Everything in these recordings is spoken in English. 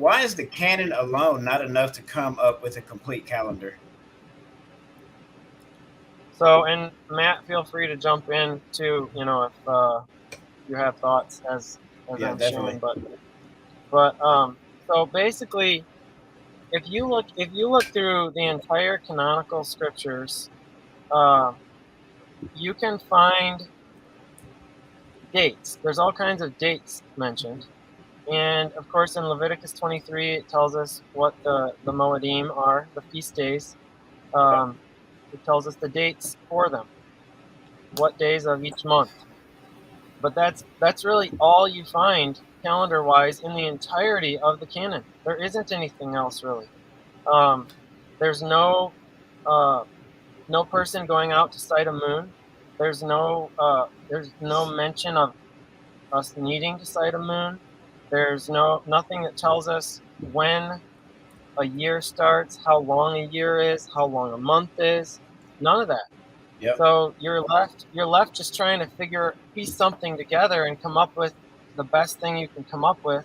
why is the canon alone not enough to come up with a complete calendar? So, and Matt, feel free to jump in too, if you have thoughts as Yeah, I'm definitely. sharing. But so basically, if you look through the entire canonical scriptures, you can find dates. There's all kinds of dates mentioned. And of course, in Leviticus 23, it tells us what the Moedim are, the feast days. It tells us the dates for them, what days of each month. But that's really all you find calendar-wise in the entirety of the canon. There isn't anything else really. There's no person going out to sight a moon. There's no mention of us needing to sight a moon. There's nothing that tells us when a year starts, how long a year is, how long a month is. None of that. Yep. So you're left just trying to piece something together and come up with the best thing you can come up with.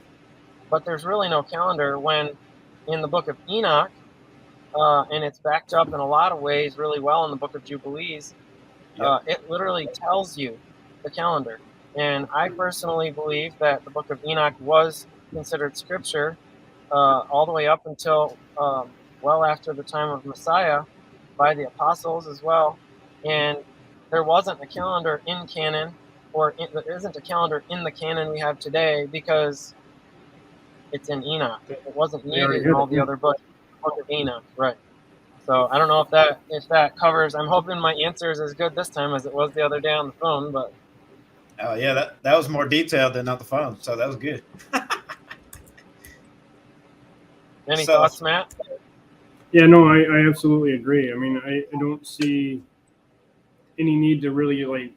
But there's really no calendar when in the book of Enoch, and it's backed up in a lot of ways really well in the book of Jubilees, it literally tells you the calendar. And I personally believe that the book of Enoch was considered scripture all the way up until well after the time of Messiah by the apostles as well. And there wasn't a calendar in canon, there isn't a calendar in the canon we have today because it's in Enoch. It wasn't needed in all the other books of Enoch, right? So I don't know if that covers. I'm hoping my answer is as good this time as it was the other day on the phone. But oh yeah, that was more detailed than on the phone, so that was good. Any thoughts, Matt? Yeah, no, I absolutely agree. I mean, I don't see any need to really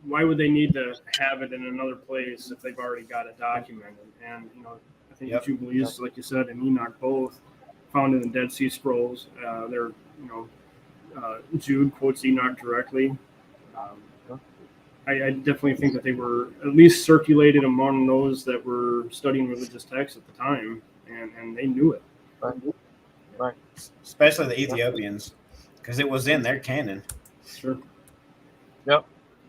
why would they need to have it in another place if they've already got it documented? And I think the Jubilees, like you said, and Enoch both found in the Dead Sea Scrolls. Jude quotes Enoch directly. I definitely think that they were at least circulated among those that were studying religious texts at the time, and they knew it. Right. Especially the Ethiopians, because it was in their canon. Sure. Yep.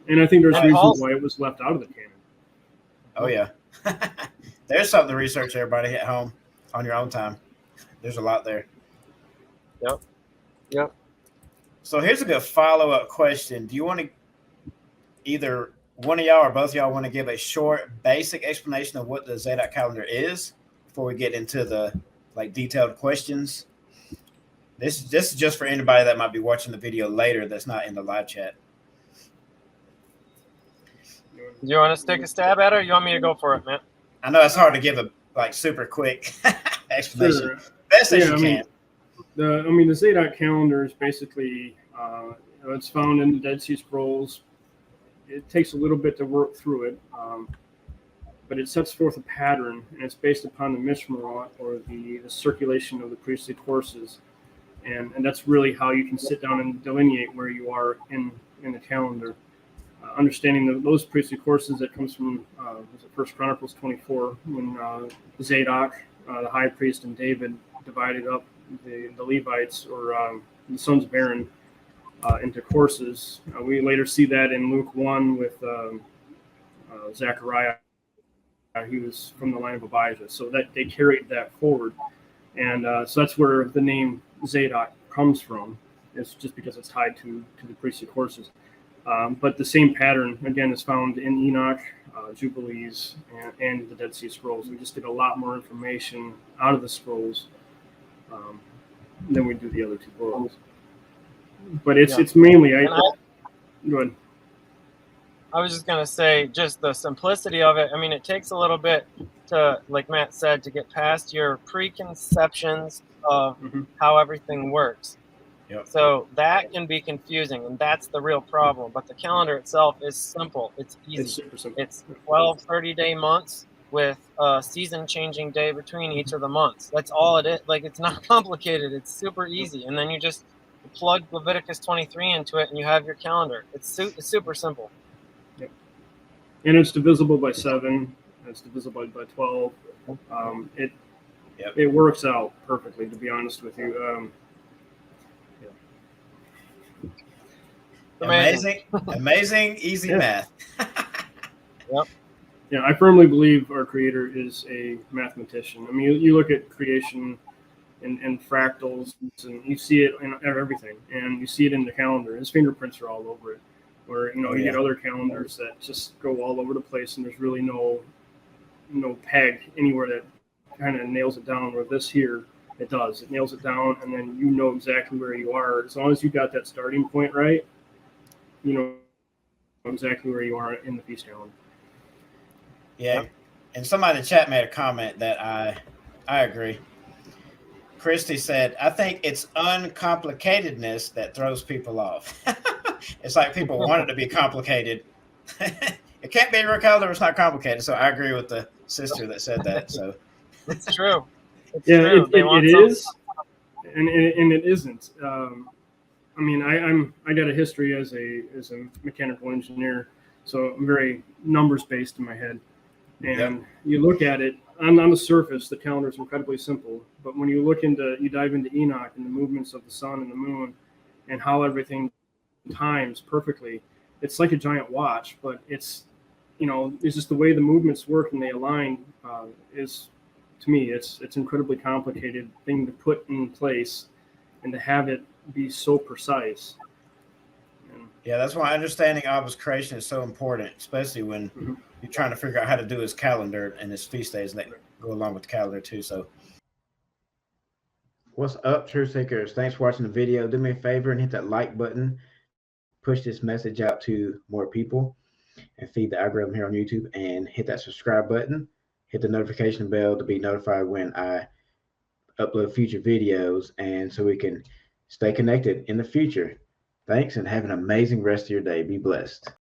And I think there's reasons why it was left out of the canon. Oh, yeah. There's something to research, everybody, at home on your own time. There's a lot there. Yep. So here's a good follow-up question. Do you want to either one of y'all or both of y'all want to give a short, basic explanation of what the Zadok calendar is before we get into the detailed questions? This is just for anybody that might be watching the video later that's not in the live chat. Do you want to take a stab at it, or you want me to go for it, Matt? I know it's hard to give a super quick explanation. Sure. Best as you can. The Zadok calendar is basically it's found in the Dead Sea Scrolls. It takes a little bit to work through it, but it sets forth a pattern, and it's based upon the Mishmarot, or the circulation of the priestly courses, and that's really how you can sit down and delineate where you are in the calendar. Understanding those priestly courses, that comes from First Chronicles 24, when Zadok, the high priest, and David divided up the Levites, or the sons of Aaron, into courses. We later see that in Luke 1 with Zechariah. He was from the line of Abijah, so that they carried that forward, and so that's where the name Zadok comes from. It's just because it's tied to the priestly courses. But the same pattern, again, is found in Enoch, Jubilees, and the Dead Sea Scrolls. We just get a lot more information out of the scrolls than we do the other two books. But it's mainly... Go ahead. I was just going to say, just the simplicity of it. I mean, it takes a little bit to, like Matt said, to get past your preconceptions of how everything works. Yep. So that can be confusing, and that's the real problem. But the calendar itself is simple. It's easy. It's super simple. It's 12 30-day months with a season-changing day between each of the months. That's all it is. It's not complicated. It's super easy. And then you just plug Leviticus 23 into it, and you have your calendar. It's super simple. Yep. And it's divisible by 7. It's divisible by 12. It Yep. it works out perfectly, to be honest with you. Amazing, easy Yeah. math. Yeah, I firmly believe our creator is a mathematician. I mean, you look at creation and fractals, and you see it in everything, and you see it in the calendar. His fingerprints are all over it. Where you get other calendars that just go all over the place, and there's really no peg anywhere that kind of nails it down. Where this here, it does. It nails it down, and then you know exactly where you are. As long as you got that starting point right, you know exactly where you are in the feast calendar. Yeah. And somebody in the chat made a comment that I agree. Christy said, I think it's uncomplicatedness that throws people off. It's like people want it to be complicated. It can't be a real calendar, it's not complicated. So I agree with the sister that said that. So It's true. It's yeah, true. it is, and it isn't. I mean, I got a history as a mechanical engineer, so I'm very numbers based in my head. And you look at it on the surface, the calendar is incredibly simple. But when you dive into Enoch and the movements of the sun and the moon, and how everything times perfectly, it's like a giant watch. But it's just the way the movements work and they align is, to me, it's incredibly complicated thing to put in place and to have it be so precise. Yeah, that's why understanding Abba's creation is so important, especially when you're trying to figure out how to do his calendar and his feast days that go along with the calendar too. So, what's up, Truth Seekers? Thanks for watching the video. Do me a favor and hit that like button. Push this message out to more people and feed the algorithm here on YouTube. And hit that subscribe button. Hit the notification bell to be notified when I upload future videos, and so we can stay connected in the future. Thanks, and have an amazing rest of your day. Be blessed.